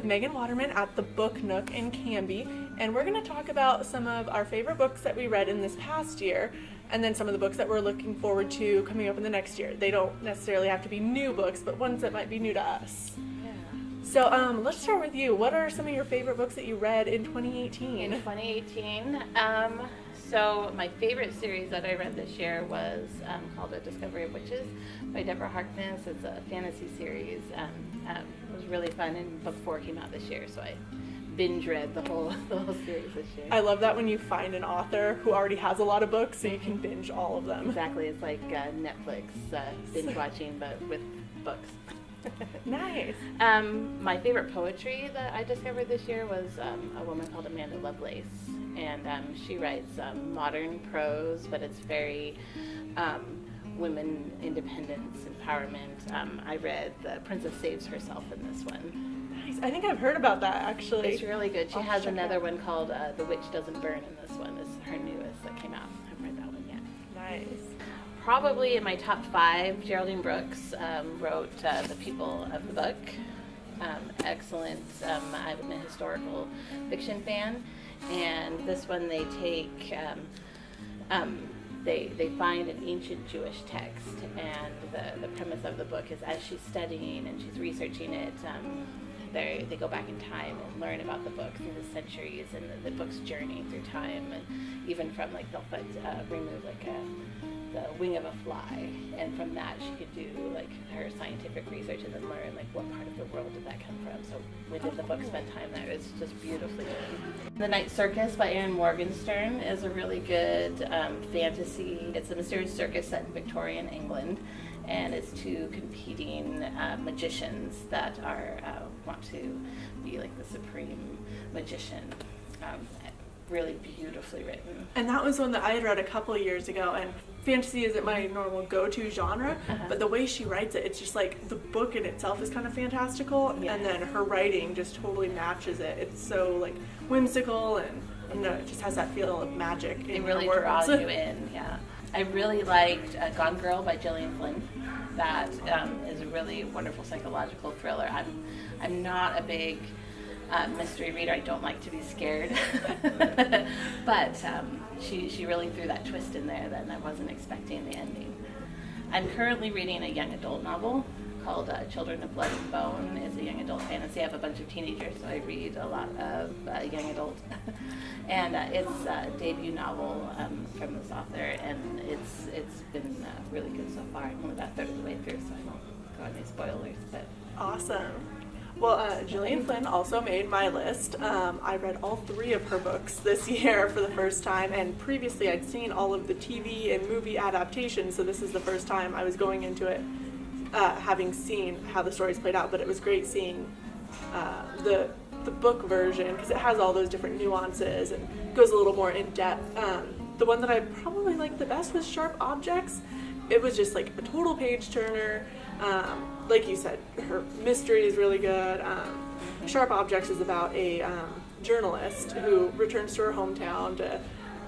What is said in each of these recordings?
Megan Waterman at the Book Nook in Canby, and we're going to talk about some of our favorite books that we read in this past year, and then some of the books that we're looking forward to coming up in the next year. They don't necessarily have to be new books, but ones that might be new to us. Yeah. So let's start with you. What are some of your favorite books that you read in 2018? In 2018, so my favorite series that I read this year was called A Discovery of Witches by Deborah Harkness. It's a fantasy series. It was really fun, and book 4 came out this year, so I binge read the whole series this year. I love that when you find an author who already has a lot of books, so you can binge all of them. Exactly, it's like Netflix binge watching, but with books. Nice. My favorite poetry that I discovered this year was a woman called Amanda Lovelace, and she writes modern prose, but it's very women independence, empowerment. I read The Princess Saves Herself in this one. Nice. I think I've heard about that, actually. It's really good. She has another one called The Witch Doesn't Burn, and this one is her newest that came out. I haven't read that one yet. Nice. Probably in my top 5, Geraldine Brooks wrote The People of the Book. Excellent. I'm a historical fiction fan, and this one they take, they find an ancient Jewish text, and the premise of the book is as she's studying and she's researching it, they go back in time and learn about the book through the centuries and the book's journey through time, and even from like they'll remove like the wing of a fly, and from that she could do like her scientific research and then learn like what part of the world did that come from. So when did the book spend time there? It's just beautifully done. The Night Circus by Erin Morgenstern is a really good fantasy. It's a mysterious circus set in Victorian England, and it's 2 competing magicians that are want to be like the supreme magician. Really beautifully written. And that was one that I had read a couple of years ago, and fantasy isn't my normal go-to genre, but the way she writes it, it's just like the book in itself is kind of fantastical, and then her writing just totally matches it. It's so like whimsical, and it just has that feel of magic in it really her words. draws you in. Yeah, I really liked Gone Girl by Gillian Flynn. That is a really wonderful psychological thriller. I'm not a big mystery reader. I don't like to be scared, but she really threw that twist in there that I wasn't expecting the ending. I'm currently reading a young adult novel called Children of Blood and Bone. It's a young adult fantasy. I have a bunch of teenagers, so I read a lot of young adult. And it's a debut novel from this author, and it's been really good so far. I'm only about a third of the way through, so I won't go on any spoilers. But Awesome. Well, Gillian Flynn also made my list. I read all 3 of her books this year for the first time, and previously I'd seen all of the TV and movie adaptations, so this is the first time I was going into it having seen how the stories played out, but it was great seeing the book version, because it has all those different nuances and goes a little more in depth. The one that I probably liked the best was Sharp Objects. It was just like a total page turner. Like you said, her mystery is really good. Sharp Objects is about a journalist who returns to her hometown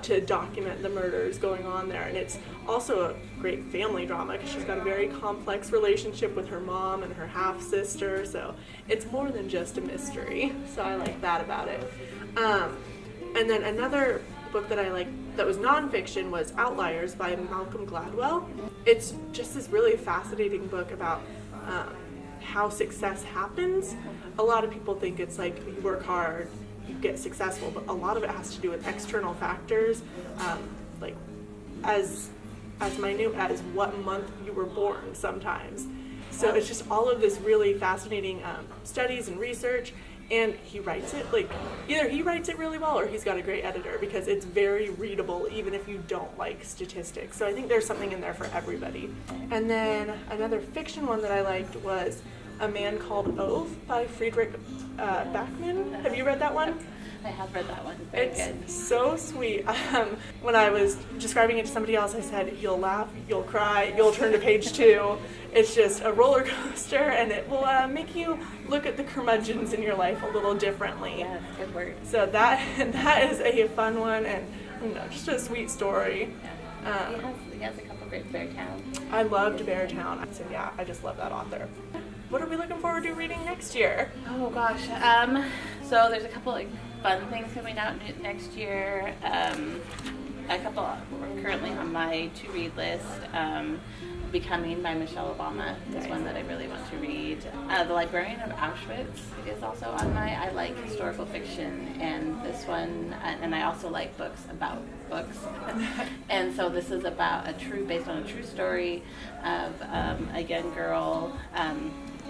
to document the murders going on there. And it's also a great family drama because she's got a very complex relationship with her mom and her half-sister. So it's more than just a mystery. So I like that about it. And then another book that I liked that was nonfiction was Outliers by Malcolm Gladwell. It's just this really fascinating book about how success happens. A lot of people think it's like you work hard, you get successful, but a lot of it has to do with external factors, like as minute as what month you were born sometimes. So it's just all of this really fascinating studies and research. And he writes it, like, either he writes it really well or he's got a great editor, because it's very readable even if you don't like statistics. So I think there's something in there for everybody. And then another fiction one that I liked was A Man Called Ove by Friedrich Bachmann. Have you read that one? I have read that one. Very it's good. So sweet. When I was describing it to somebody else, I said, you'll laugh, you'll cry, you'll turn to page 2. It's just a roller coaster, and it will make you look at the curmudgeons in your life a little differently. Yeah, good word. So that is a fun one, and just a sweet story. He has a couple great Beartown. I loved Beartown. So yeah, I just love that author. what are we looking forward to reading next year? Oh gosh. So there's a couple like fun things coming out next year. A couple are currently on my to-read list. Becoming by Michelle Obama is one that I really want to read. The Librarian of Auschwitz is also on I like historical fiction, and this one, and I also like books about books. And so this is about based on a true story of a young girl,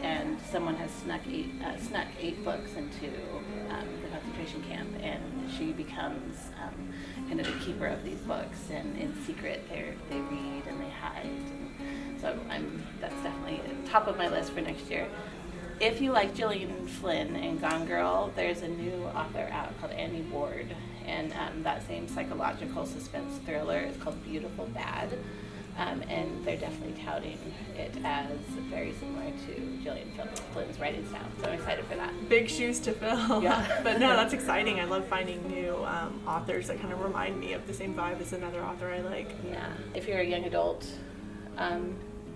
and someone has snuck eight books into the concentration camp, and she becomes kind of the keeper of these books, and in secret they read and they hide. So that's definitely top of my list for next year. If you like Gillian Flynn and Gone Girl, there's a new author out called Annie Ward, and that same psychological suspense thriller is called Beautiful Bad, and they're definitely touting it as very similar to Gillian Flynn's writing style. So I'm excited for that. Big shoes to fill. Yeah. But no, that's exciting. I love finding new authors that kind of remind me of the same vibe as another author I like. Yeah. If you're a young adult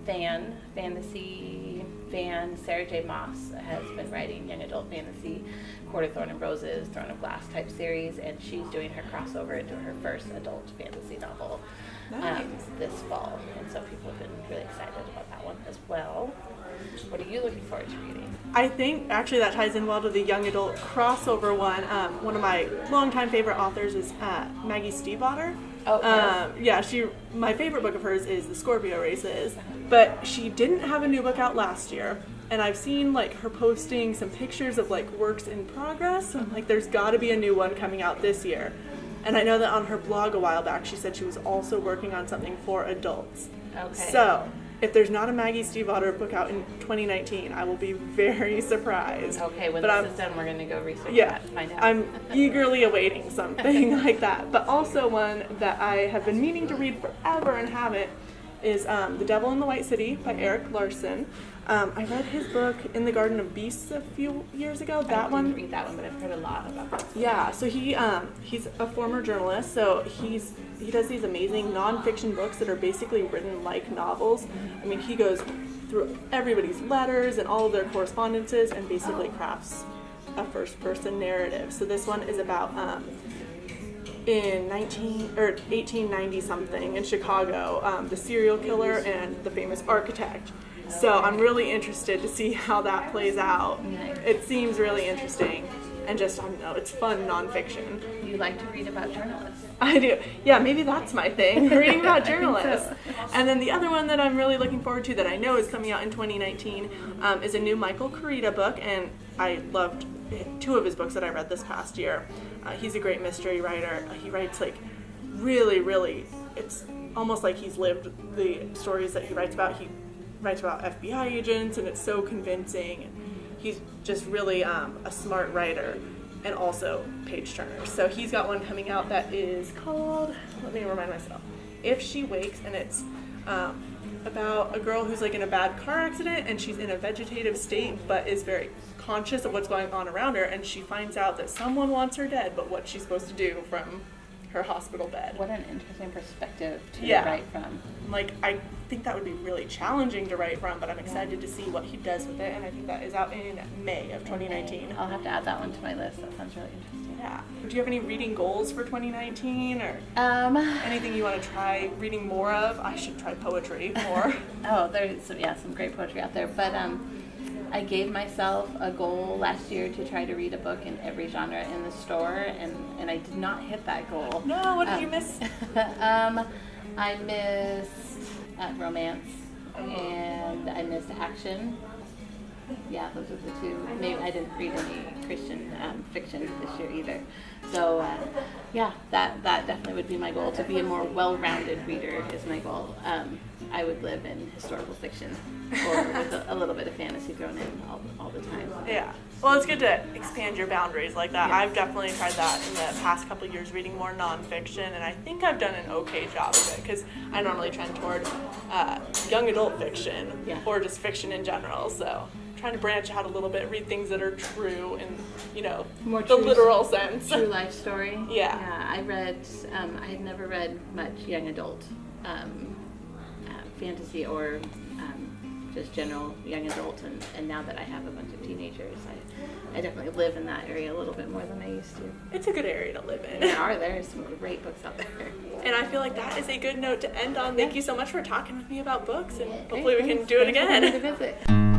fantasy fan, Sarah J. Maas has been writing young adult fantasy, Court of Thorn and Roses, Throne of Glass type series, and she's doing her crossover into her first adult fantasy novel this fall, and so people have been really excited about that one as well. What are you looking forward to reading? I think actually that ties in well to the young adult crossover one. One of my longtime favorite authors is Maggie Stiefvater. Oh, yes. Yeah, my favorite book of hers is The Scorpio Races, but she didn't have a new book out last year, and I've seen like her posting some pictures of like works in progress, and like there's got to be a new one coming out this year. And I know that on her blog a while back she said she was also working on something for adults. Okay. So if there's not a Maggie Stiefvater book out in 2019, I will be very surprised. Okay, when this is done, we're going to go research that and find out. I'm eagerly awaiting something like that. But also one that I have been meaning to read forever and haven't is The Devil in the White City by Erik Larson. I read his book In the Garden of Beasts a few years ago. I didn't read that one, but I've heard a lot about that. Yeah, so he's a former journalist, so he does these amazing nonfiction books that are basically written like novels. I mean, he goes through everybody's letters and all of their correspondences and basically crafts a first-person narrative. So this one is about in 1890 something in Chicago, the serial killer and the famous architect. So I'm really interested to see how that plays out. Nice. It seems really interesting, and just, I don't know, it's fun nonfiction. You like to read about journalists? I do. Yeah, maybe that's my thing, reading about I think journalists. so. And then the other one that I'm really looking forward to that I know is coming out in 2019 is a new Michael Kurita book, and I loved two of his books that I read this past year. He's a great mystery writer. He writes like really, it's almost like he's lived the stories that he writes about. He writes about FBI agents, and it's so convincing. He's just really a smart writer and also page turner. So he's got one coming out that is called, let me remind myself, If She Wakes, and it's about a girl who's like in a bad car accident, and she's in a vegetative state but is very conscious of what's going on around her, and she finds out that someone wants her dead, but what's she supposed to do from her hospital bed. What an interesting perspective to write from. Like, I think that would be really challenging to write from, but I'm excited to see what he does with it, and I think that is out in May of 2019. Okay. I'll have to add that one to my list. That sounds really interesting. Yeah. Do you have any reading goals for 2019, or anything you want to try reading more of? I should try poetry more. Oh, there's some great poetry out there, but I gave myself a goal last year to try to read a book in every genre in the store, and I did not hit that goal. No, what did you miss? I missed romance, and I missed action. Yeah, those are the two. Maybe I didn't read any Christian fiction this year either. So, that definitely would be my goal. To be a more well-rounded reader is my goal. I would live in historical fiction, or with a little bit of fantasy thrown in all the time. Yeah. Well, it's good to expand your boundaries like that. Yes. I've definitely tried that in the past couple of years, reading more nonfiction, and I think I've done an okay job of it, because I normally trend toward young adult fiction, or just fiction in general, so trying to branch out a little bit, read things that are true in, More the true, literal sense. True life story. Yeah. Yeah, I read, I had never read much young adult fantasy or just general young adult, and now that I have a bunch of teenagers, I definitely live in that area a little bit more than I used to. It's a good area to live in. There's some great books out there. And I feel like that is a good note to end on. Thank you so much for talking with me about books, and hopefully we can do it again. Thanks for coming to visit.